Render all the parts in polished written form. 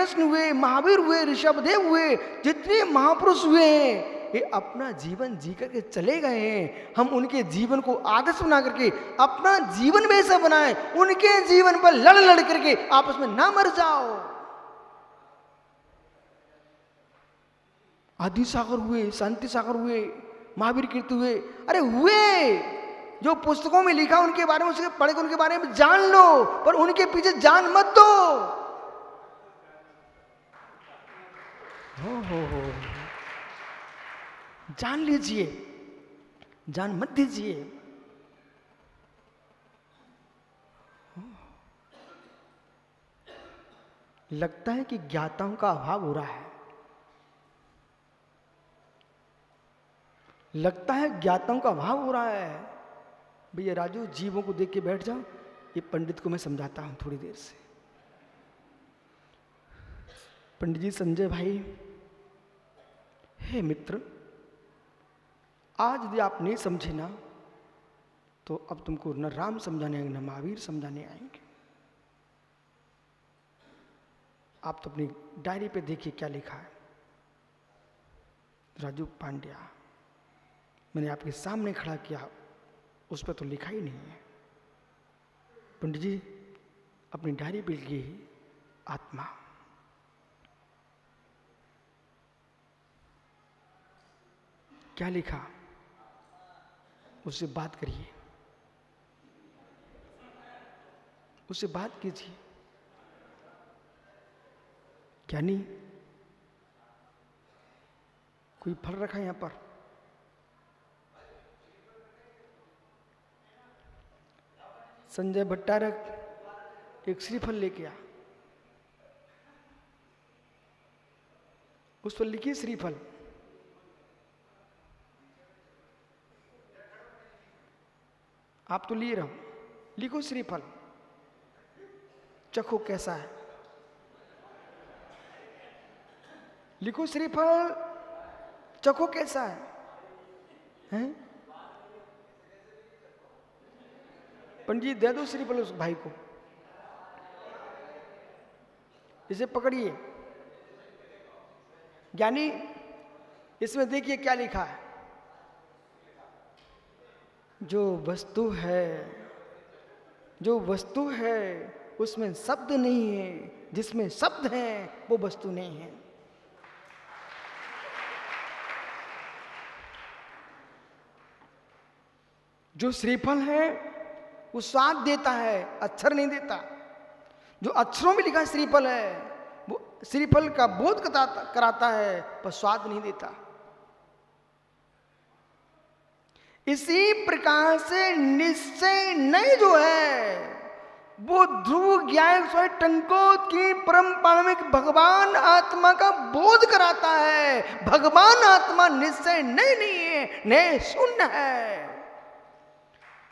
कृष्ण हुए, महावीर हुए, ऋषभदेव हुए, जितने महापुरुष हुए हैं, ये अपना जीवन जी करके चले गए हैं। हम उनके जीवन को आदर्श बना करके अपना जीवन वैसा बनाएं, उनके जीवन पर लड़ लड़ करके आपस में ना मर जाओ। आदि सागर हुए, शांति सागर हुए, महावीर कीर्ति हुए, अरे हुए, जो पुस्तकों में लिखा उनके बारे में उसके पढ़ के उनके बारे में जान लो, पर उनके पीछे जान मत दो। हो जान लीजिए, जान मत दीजिए। लगता है कि ज्ञाताओं का अभाव हो रहा है, लगता है ज्ञाताओं का अभाव हो रहा है। भैया राजू, जीवों को देख के बैठ जाओ, ये पंडित को मैं समझाता हूं थोड़ी देर से। पंडित जी, संजय भाई, हे मित्र, आज यदि आप नहीं समझे ना, तो अब तुमको न राम समझाने आएंगे, न महावीर समझाने आएंगे। आप तो अपनी डायरी पे देखिए क्या लिखा है। राजू पांड्या, मैंने आपके सामने खड़ा किया, उस पर तो लिखा ही नहीं है। पंडित जी, अपनी डायरी पे लिखिए आत्मा। क्या लिखा, उससे बात करिए, उससे बात कीजिए। क्या नहीं, कोई फल रखा है यहां पर? संजय भट्टारक एक श्रीफल लेके आ, उस पर लिखिए श्रीफल। आप तो लिए रहो, लिखो श्रीफल, चखो कैसा है। लिखो श्रीफल, चखो कैसा है, हैं? पंडित दे दो श्रीफल उस भाई को, इसे पकड़िए। ज्ञानी, इसमें देखिए क्या लिखा है। जो वस्तु है, जो वस्तु है उसमें शब्द नहीं है, जिसमें शब्द है वो वस्तु नहीं है। जो श्रीफल है वो स्वाद देता है, अक्षर नहीं देता। जो अक्षरों में लिखा श्रीफल है वो श्रीफल का बोध कराता है, पर स्वाद नहीं देता। इसी प्रकार से निश्चय नहीं जो है वो ध्रुव ज्ञान स्वयं टंकोत की परम पारमिक भगवान आत्मा का बोध कराता है। भगवान आत्मा निश्चय नहीं है, नहीं शून्य है।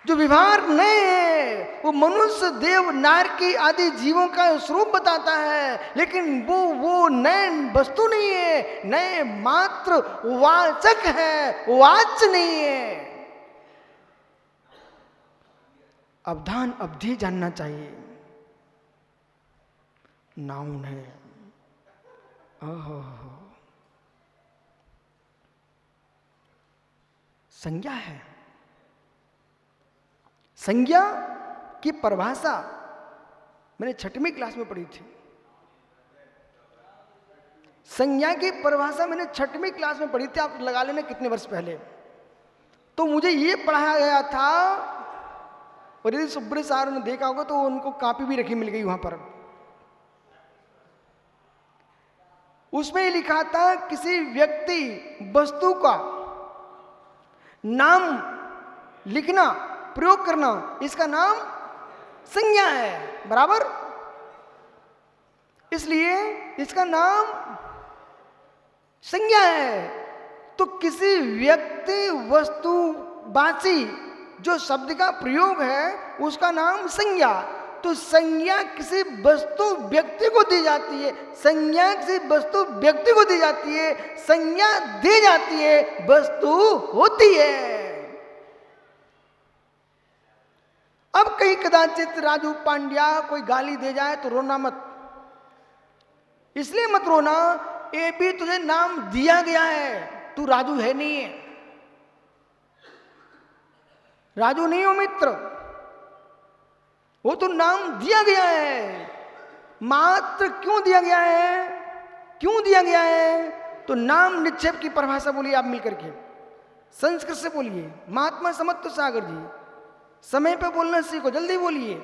जो व्यवहार नहीं है वो मनुष्य, देव, नारकी आदि जीवों का स्वरूप बताता है, लेकिन वो नए वस्तु नहीं है, नए मात्र वाचक है, वाच्य नहीं है। अवधान अवधि जानना चाहिए। नाउन है, ओहो, संज्ञा है। संज्ञा की परिभाषा मैंने 6वीं क्लास में पढ़ी थी। संज्ञा की परिभाषा मैंने 6वीं क्लास में पढ़ी थी, आप लगा लेना कितने वर्ष पहले। तो मुझे ये पढ़ाया गया था, और यदि सुब्रत साहब ने देखा होगा तो उनको कॉपी भी रखी मिल गई वहां पर। उसमें लिखा था किसी व्यक्ति वस्तु का नाम लिखना, प्रयोग करना, इसका नाम संज्ञा है, बराबर। इसलिए इसका नाम संज्ञा है। तो किसी व्यक्ति वस्तु वाची जो शब्द का प्रयोग है उसका नाम संज्ञा। तो संज्ञा किसी वस्तु व्यक्ति को दी जाती है, संज्ञा किसी वस्तु व्यक्ति को दी जाती है, संज्ञा दी जाती है, वस्तु होती है। अब कहीं कदाचित राजू पांड्या कोई गाली दे जाए तो रोना मत। इसलिए मत रोना, ये भी तुझे नाम दिया गया है, तू राजू है नहीं है, राजू नहीं हो मित्र, वो तो नाम दिया गया है। मात्र क्यों दिया गया है, क्यों दिया गया है? तो नाम निक्षेप की परिभाषा बोलिए आप मिलकर के, संस्कृत से बोलिए। महात्मा समत्व सागर जी, समय पे बोलना सीखो, जल्दी बोलिए।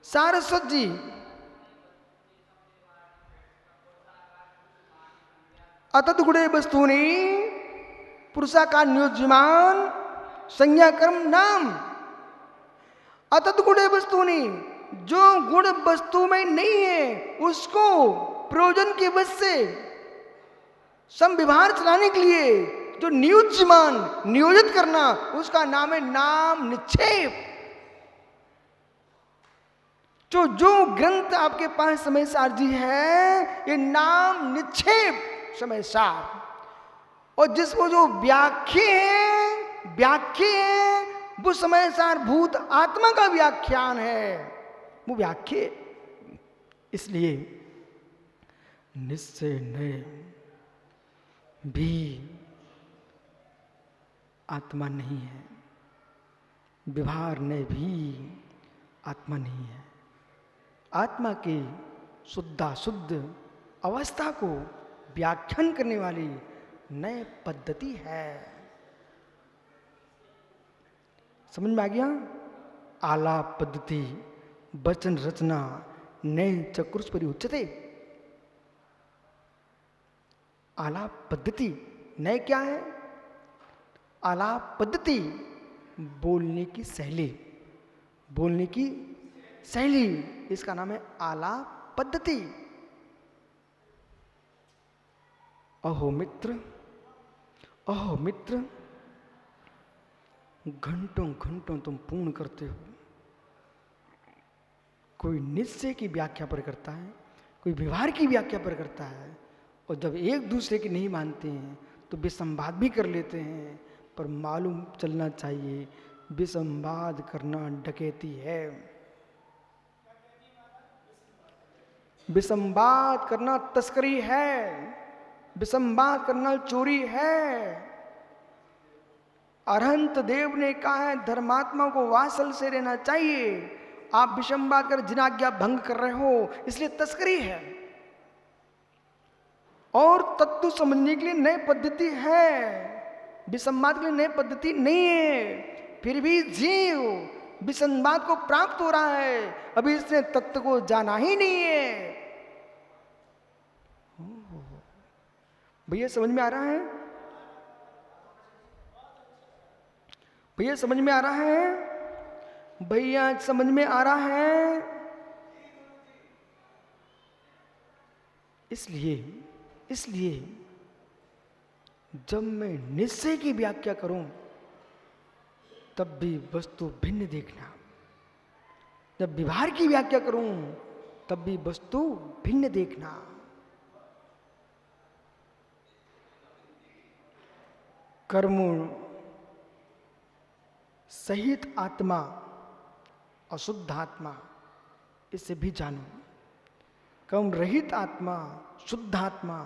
सारस्वत जी, अतत गुणे वस्तुनि पुरुषा का नियोज्यमान संज्ञा कर्म नाम। अतत गुणे वस्तुनि, जो गुण वस्तु में नहीं है उसको प्रयोजन के वश से संविभार चलाने के लिए जो नियोज्यमान नियोजित करना, उसका नाम है नाम निक्षेप। जो ग्रंथ आपके पास समय सार जी है, ये नाम निक्षेप समय सार। और जिसको जो व्याख्या है वो समय सार भूत आत्मा का व्याख्यान है, वो व्याख्या। इसलिए निश्चय ने भी आत्मा नहीं है, व्यवहार ने भी आत्मा नहीं है। आत्मा की शुद्धाशुद्ध अवस्था को व्याख्यान करने वाली नई पद्धति है। समझ में आ गया? आलाप पद्धति वचन रचना नए चक्रुष पर उच्चते। आलाप पद्धति नए क्या है? आलाप पद्धति बोलने की शैली, बोलने की शैली, इसका नाम है आलाप पद्धति। अहो मित्र, अहो मित्र, घंटों घंटों तुम पूर्ण करते हो। कोई निश्चय की व्याख्या पर करता है, कोई व्यवहार की व्याख्या पर करता है, और जब एक दूसरे की नहीं मानते हैं तो विसंवाद भी कर लेते हैं। पर मालूम चलना चाहिए, विसंवाद करना डकैती है, विसंवाद करना तस्करी है, विसंवाद करना चोरी है। अरहंत देव ने कहा है धर्मात्मा को वासल से रहना चाहिए, आप विसंवाद कर जिनाज्ञा भंग कर रहे हो, इसलिए तस्करी है। और तत्व समझने के लिए नई पद्धति है, विसंवाद के लिए नई पद्धति नहीं है। फिर भी जीव विसंवाद को प्राप्त हो रहा है, अभी इसने तत्व को जाना ही नहीं है। भैया समझ में आ रहा है? भैया समझ में आ रहा है? भैया समझ में आ रहा है? इसलिए जब मैं निश्चय की व्याख्या करूं तब भी वस्तु भिन्न देखना, जब व्यवहार की व्याख्या करूं तब भी वस्तु भिन्न देखना। कर्म सहित आत्मा अशुद्ध आत्मा, इसे भी जानो। कर्म रहित आत्मा शुद्ध आत्मा,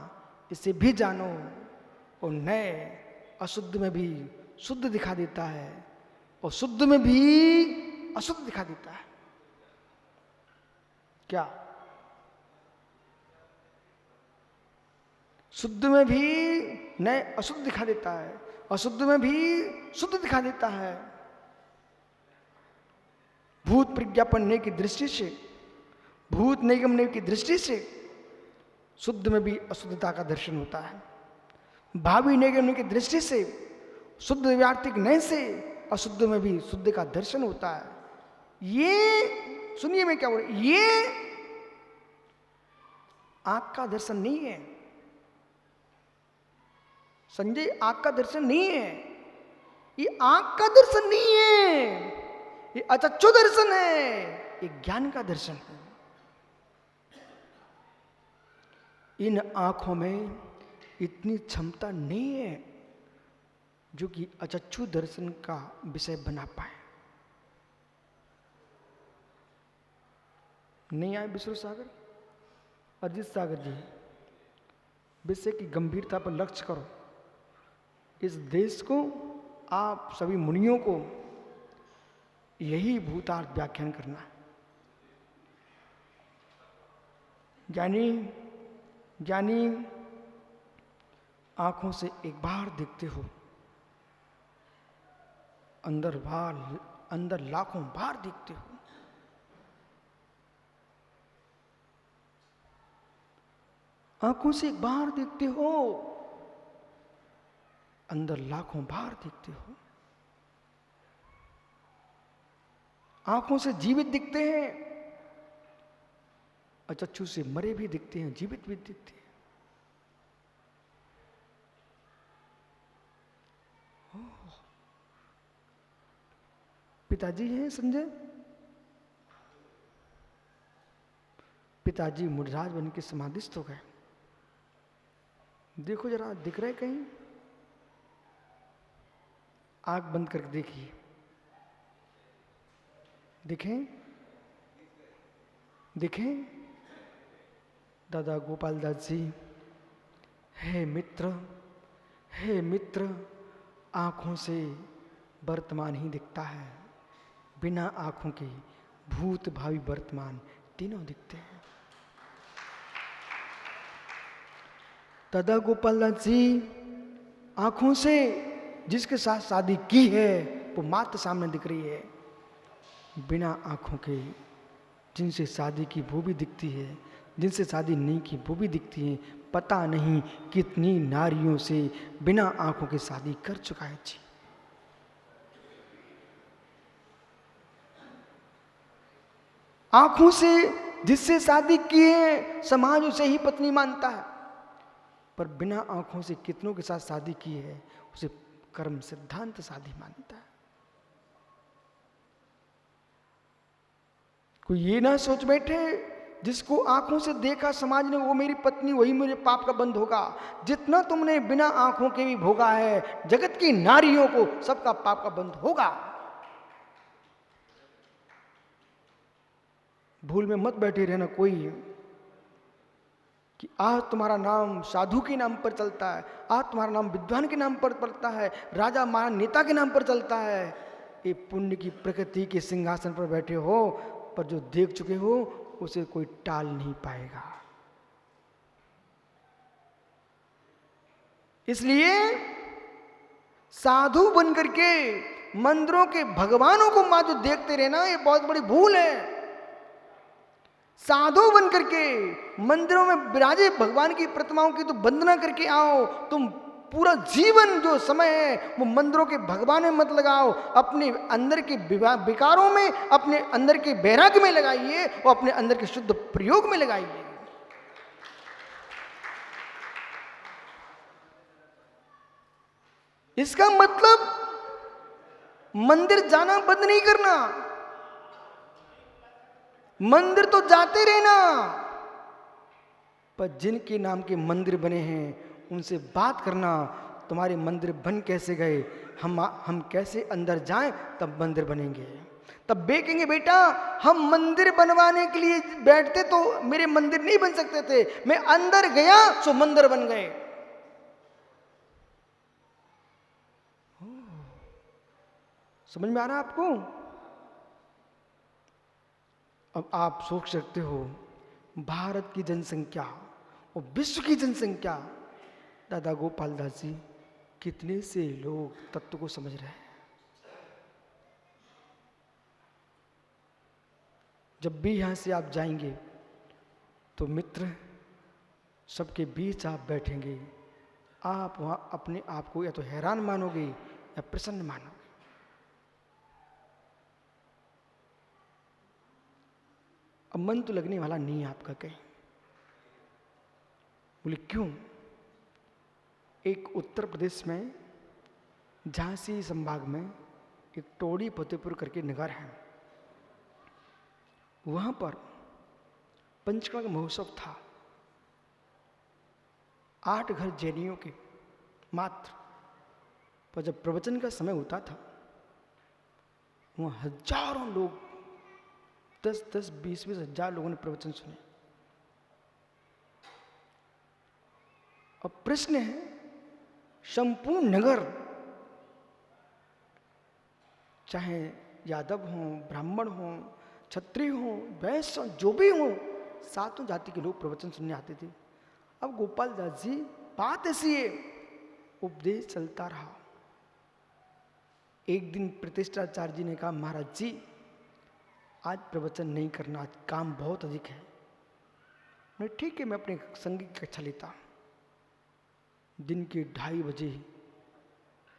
इसे भी जानो। और नए अशुद्ध में भी शुद्ध दिखा देता है, और शुद्ध में भी अशुद्ध दिखा देता है। क्या? शुद्ध में भी नए अशुद्ध दिखा देता है, अशुद्ध में भी शुद्ध दिखा देता है। भूत प्रज्ञापन की दृष्टि से, भूत निगमने की दृष्टि से शुद्ध में भी अशुद्धता का दर्शन होता है। भावी निगमने की दृष्टि से, शुद्ध व्यार्थिक नय से अशुद्ध में भी शुद्ध का दर्शन होता है। ये सुनिए मैं क्या बोल रहा हूं, ये आंख का दर्शन नहीं है संजय, आंख का दर्शन नहीं है, ये आंख का दर्शन नहीं है, ये अचक्षु दर्शन है, ये ज्ञान का दर्शन है। इन आंखों में इतनी क्षमता नहीं है जो कि अचक्षु दर्शन का विषय बना पाए। नहीं आए विष्णु सागर? अजीत सागर जी, विषय की गंभीरता पर लक्ष्य करो। इस देश को, आप सभी मुनियों को यही भूतार्थ व्याख्यान करना है। ज्ञानी आंखों से एक बार देखते हो, अंदर लाखों बार देखते हो। आंखों से एक बार देखते हो, अंदर लाखों बार देखते हो। आंखों से जीवित दिखते हैं और चक्षु से मरे भी दिखते हैं, जीवित भी दिखते हैं। पिताजी हैं संजय, पिताजी मुडराज बन के समाधिस्थ हो गए। देखो जरा, दिख रहे कहीं? आंख बंद करके देखिए, दिखें दादा गोपाल दास जी। हे मित्र, आंखों से वर्तमान ही दिखता है, बिना आंखों के भूत भावी वर्तमान तीनों दिखते हैं। दादा गोपाल दास जी आंखों से जिसके साथ शादी की है वो मात्र सामने दिख रही है, बिना आंखों के जिनसे शादी की वो भी दिखती है, जिनसे शादी नहीं की वो भी दिखती है। पता नहीं कितनी नारियों से बिना आंखों के शादी कर चुका है जी। आंखों से जिससे शादी की है समाज उसे ही पत्नी मानता है, पर बिना आंखों से कितनों के साथ शादी की है उसे कर्म सिद्धांत शादी मानता है। कोई ये ना सोच बैठे जिसको आंखों से देखा समाज ने वो मेरी पत्नी, वही मेरे पाप का बंध होगा। जितना तुमने बिना आंखों के भी भोगा है जगत की नारियों को, सबका पाप का बंध होगा। भूल में मत बैठे रहना कोई कि आज तुम्हारा नाम साधु के नाम पर चलता है, आज तुम्हारा नाम विद्वान के नाम पर पड़ता है, राजा महान नेता के नाम पर चलता है। ये पुण्य की प्रकृति के सिंहासन पर बैठे हो, पर जो देख चुके हो उसे कोई टाल नहीं पाएगा। इसलिए साधु बनकर के मंदिरों के भगवानों को मात्र देखते रहना ये बहुत बड़ी भूल है। साधु बन करके मंदिरों में विराजे भगवान की प्रतिमाओं की तो वंदना करके आओ। तुम पूरा जीवन जो समय है वो मंदिरों के भगवान में मत लगाओ, अपने अंदर के विकारों में, अपने अंदर के वैराग्य में लगाइए और अपने अंदर के शुद्ध प्रयोग में लगाइए। इसका मतलब मंदिर जाना बंद नहीं करना, मंदिर तो जाते रहना, पर जिनके नाम के मंदिर बने हैं उनसे बात करना। तुम्हारे मंदिर बन कैसे गए, हम कैसे अंदर जाएं तब मंदिर बनेंगे। तब देखेंगे बेटा हम मंदिर बनवाने के लिए बैठते तो मेरे मंदिर नहीं बन सकते थे, मैं अंदर गया तो मंदिर बन गए। समझ में आ रहा है आपको? अब आप सोच सकते हो भारत की जनसंख्या और विश्व की जनसंख्या, दादा गोपाल दास जी कितने से लोग तत्व को समझ रहे हैं। जब भी यहां से आप जाएंगे तो मित्र सबके बीच आप बैठेंगे, आप वहां अपने आप को या तो हैरान मानोगे या प्रसन्न मानोगे। अब मन तो लगने वाला नहीं है आपका कहीं। बोले क्यों? एक उत्तर प्रदेश में झांसी संभाग में एक टोड़ी फतेहपुर करके नगर है, वहां पर पंचकर्म का महोत्सव था। 8 घर जैनियों के मात्र, पर जब प्रवचन का समय होता था वहां हजारों लोग, 10-10, 20-20 हजार लोगों ने प्रवचन सुने। अब प्रश्न है, संपूर्ण नगर, चाहे यादव हों, ब्राह्मण हों, क्षत्रिय हों, वैश्य हों, जो भी हों, सातों जाति के लोग प्रवचन सुनने आते थे। अब गोपाल दास जी, बात ऐसी है, उपदेश चलता रहा। एक दिन प्रतिष्ठाचार्य जी ने कहा, महाराज जी आज प्रवचन नहीं करना, आज काम बहुत अधिक है। मैं ठीक है, मैं अपने संगीत की कक्षा लेता। दिन के 2:30 बजे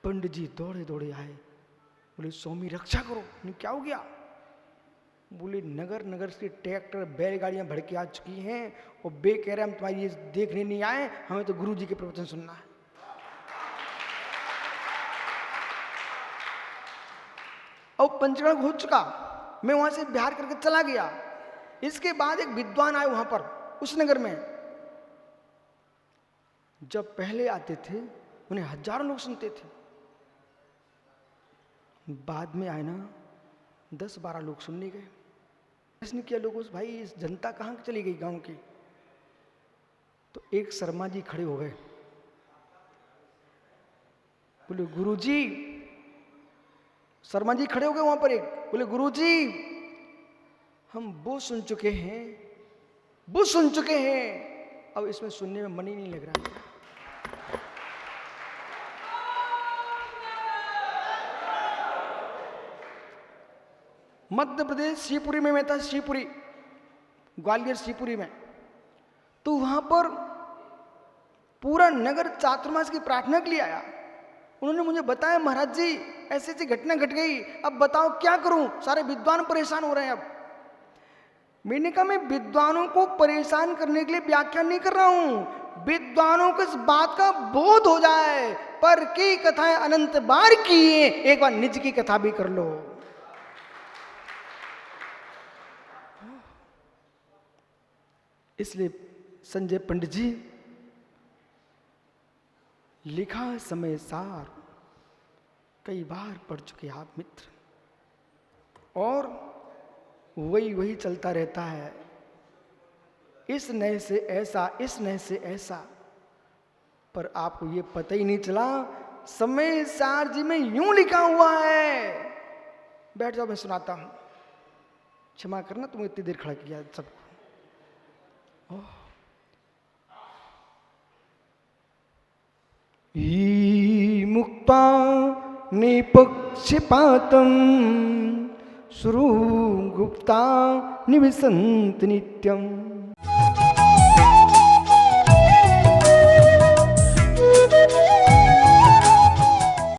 पंडित जी दौड़े दौड़े आए, बोले स्वामी रक्षा करो। नहीं, क्या हो गया? बोले नगर नगर से ट्रैक्टर बैलगाड़ियां भड़के आ चुकी हैं और बे कह रहे हम तुम्हारी ये देखने नहीं आए, हमें तो गुरु जी के प्रवचन सुनना है। अब पंचगढ़ हो चुका, मैं वहां से बिहार करके चला गया। इसके बाद एक विद्वान आए वहां पर उस नगर में। जब पहले आते थे उन्हें हजारों लोग सुनते थे, बाद में आए ना 10-12 लोग सुनने गए। प्रश्न किया लोगों से, भाई इस जनता कहाँ चली गई गांव की? तो एक शर्मा जी खड़े हो गए, बोले गुरुजी, शर्मा जी खड़े हो गए वहां पर, एक बोले गुरुजी हम वो सुन चुके हैं, वो सुन चुके हैं, अब इसमें सुनने में मन ही नहीं लग रहा है। मध्य प्रदेश शिवपुरी में मैं था, शिवपुरी, ग्वालियर शिवपुरी में। तो वहां पर पूरा नगर चातुर्मास की प्रार्थना के लिए आया। उन्होंने मुझे बताया, महाराज जी ऐसी ऐसी घटना घट गई, अब बताओ क्या करूं, सारे विद्वान परेशान हो रहे हैं। अब मैंने कहा, मैं विद्वानों को परेशान करने के लिए व्याख्यान नहीं कर रहा हूं, विद्वानों को इस बात का बोध हो जाए, पर की कथाएं अनंत बार किए, एक बार निज की कथा भी कर लो। इसलिए संजय पंडित जी लिखा समय सार कई बार पढ़ चुके आप मित्र, और वही वही चलता रहता है, इस नए से ऐसा, इस नए से ऐसा, पर आपको ये पता ही नहीं चला समय सार जी में यूं लिखा हुआ है। बैठ जाओ, मैं सुनाता हूं, क्षमा करना तुम इतनी देर खड़ा किया सबको। मुक्ता निपक्षपातं सुरुगुप्ता निविशन्ति नित्यम्।